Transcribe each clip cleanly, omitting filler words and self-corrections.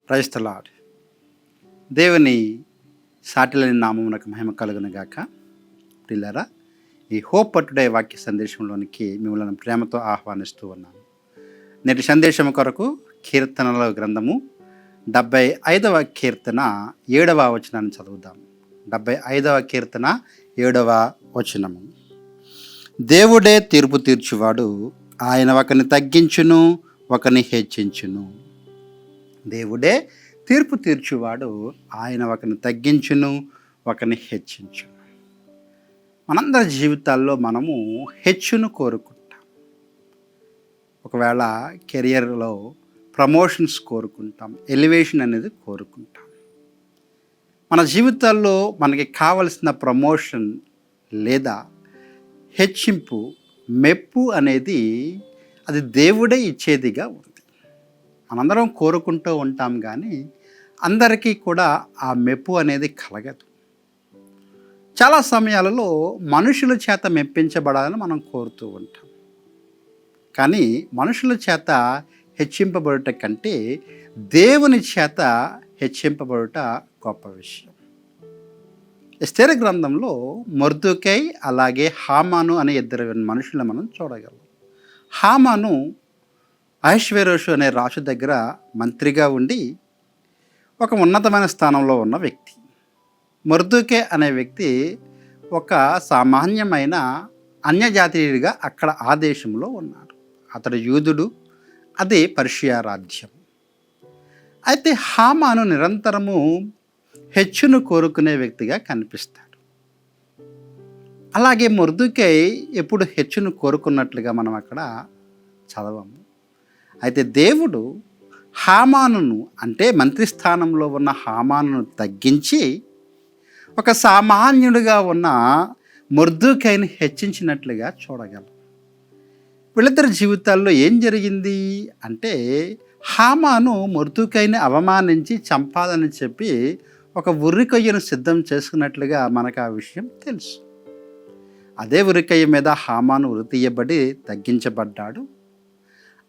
Praise the lord. దేవుని సాటిలేని నామమునకు మహిమ కలుగును గాక. ప్రియులారా, ఈ హోప్ ఫర్ టుడే వాక్య సందేశంలోనికి మిమ్మల్ని ప్రేమతో ఆహ్వానిస్తూ ఉన్నాను. నేటి సందేశం కొరకు కీర్తనల గ్రంథము 75వ కీర్తన 7వ వచనాన్ని చదువుదాం. 75వ కీర్తన 7వ వచనము. దేవుడే తీర్పు తీర్చువాడు, ఆయన ఒకరిని తగ్గించును, ఒకరిని హెచ్చించును. దేవుడే తీర్పు తీర్చువాడు, ఆయన ఒకరిని తగ్గించును, ఒకరిని హెచ్చించును. మనందరి జీవితాల్లో మనము హెచ్చును కోరుకుంటాం. ఒకవేళ కెరియర్లో ప్రమోషన్స్ కోరుకుంటాం, ఎలివేషన్ అనేది కోరుకుంటాం. మన జీవితాల్లో మనకి కావలసిన ప్రమోషన్ లేదా హెచ్చింపు, మెప్పు అనేది అది దేవుడే ఇచ్చేదిగా ఉంది. మనందరం కోరుకుంటూ ఉంటాం, కానీ అందరికీ కూడా ఆ మెప్పు అనేది కలగదు. చాలా సమయాలలో మనుషుల చేత మెప్పించబడాలని మనం కోరుతూ ఉంటాం, కానీ మనుషుల చేత హెచ్చింపబడుట కంటే దేవుని చేత హెచ్చింపబడుట గొప్ప విషయం. ఎస్తేరు గ్రంథంలో మొర్దెకై అలాగే హామాను అనే ఇద్దరు మనుషులను మనం చూడగలం. హామాను అహష్వేరోషు అనే రాజు దగ్గర మంత్రిగా ఉండి ఒక ఉన్నతమైన స్థానంలో ఉన్న వ్యక్తి. మొర్దెకై అనే వ్యక్తి ఒక సామాన్యమైన అన్యజాతీయుడిగా అక్కడ ఆ దేశంలో ఉన్నాడు. అతడు యూదుడు, అది పర్షియా రాజ్యం. అయితే హామాను నిరంతరము హెచ్చును కోరుకునే వ్యక్తిగా కనిపిస్తాడు. అలాగే మొర్దెకై ఎప్పుడు హెచ్చును కోరుకున్నట్లుగా మనం అక్కడ చదవము. అయితే దేవుడు హామానును, అంటే మంత్రి స్థానంలో ఉన్న హామానును తగ్గించి ఒక సామాన్యుడిగా ఉన్న మొర్దెకైని హెచ్చించినట్లుగా చూడగలం. వీళ్ళిద్దరి జీవితాల్లో ఏం జరిగింది అంటే, హామాను మొర్దెకైని అవమానించి చంపాలని చెప్పి ఒక ఉర్రికొయ్యను సిద్ధం చేసుకున్నట్లుగా మనకు ఆ విషయం తెలుసు. అదే ఉర్రికొయ్య మీద హామాను ఉరి తీయబడి తగ్గించబడ్డాడు.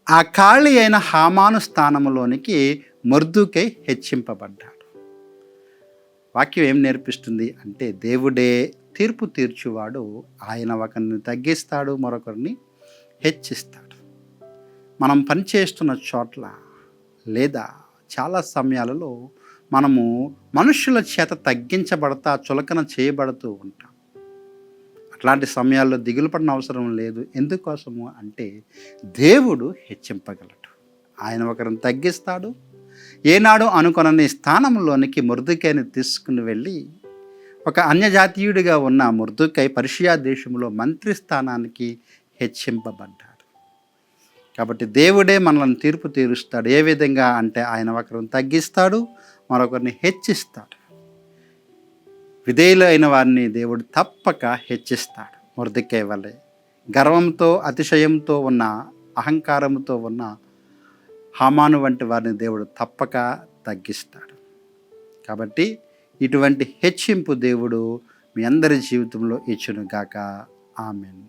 ఆ ఖాళీ అయిన హామాను స్థానంలోనికి మొర్దెకై హెచ్చింపబడ్డాడు. వాక్యం ఏం నేర్పిస్తుంది అంటే, దేవుడే తీర్పు తీర్చువాడు, ఆయన ఒకరిని తగ్గిస్తాడు, మరొకరిని హెచ్చిస్తాడు. మనం పనిచేస్తున్న చోట్ల లేదా చాలా సమయాలలో మనము మనుషుల చేత తగ్గించబడతా, చులకన చేయబడుతూ ఉంటాం. అట్లాంటి సమయాల్లో దిగులు పడిన అవసరం లేదు. ఎందుకోసము అంటే, దేవుడు హెచ్చింపగలడు. ఆయన ఒకరిని తగ్గిస్తాడు. ఏనాడు అనుకొనని స్థానంలోనికి మొర్దెకైని తీసుకుని వెళ్ళి, ఒక అన్యజాతీయుడిగా ఉన్న మొర్దెకై పర్షియా దేశంలో మంత్రి స్థానానికి హెచ్చింపబడ్డాడు. కాబట్టి దేవుడే మనల్ని తీర్పు తీరుస్తాడు. ఏ విధంగా అంటే, ఆయన ఒకరిని తగ్గిస్తాడు, మరొకరిని హెచ్చిస్తాడు. విధేయులైన వారిని దేవుడు తప్పక హెచ్చిస్తాడు. మొర్దెకై వలె గర్వంతో, అతిశయంతో ఉన్న, అహంకారంతో ఉన్న హామాను వంటి వారిని దేవుడు తప్పక తగ్గిస్తాడు. కాబట్టి ఇటువంటి హెచ్చింపు దేవుడు మీ అందరి జీవితంలో ఇచ్చునుగాక. ఆమేన్.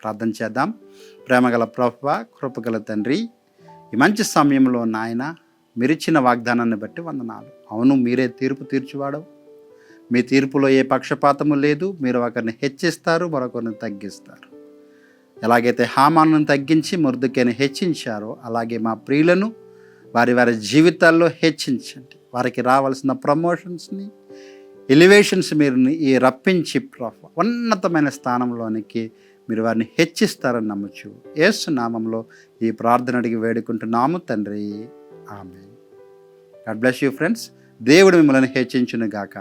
ప్రార్థన చేద్దాం. ప్రేమగల ప్రభువా, కృపగల తండ్రి, ఈ మంచి సమయంలో నాయన మీరిచ్చిన వాగ్దానాన్ని బట్టి వందనాలు. అవును, మీరే తీర్పు తీర్చువాడు. మీ తీర్పులో ఏ పక్షపాతము లేదు. మీరు ఒకరిని హెచ్చిస్తారు, మరొకరిని తగ్గిస్తారు. ఎలాగైతే హామాను తగ్గించి మొర్దెకైని హెచ్చించారో, అలాగే మా ప్రియులను వారి వారి జీవితాల్లో హెచ్చించండి. వారికి రావాల్సిన ప్రమోషన్స్ని, ఎలివేషన్స్ మీరు ఈ రప్పించి ఉన్నతమైన స్థానంలోనికి మీరు వారిని హెచ్చిస్తారని నమ్మచ్చు. యేసు నామంలో ఈ ప్రార్థన అడిగి వేడుకుంటున్నాము తండ్రి. ఆమేన్. God bless you friends. దేవుడు మిమ్మల్ని హెచ్చించును గాక.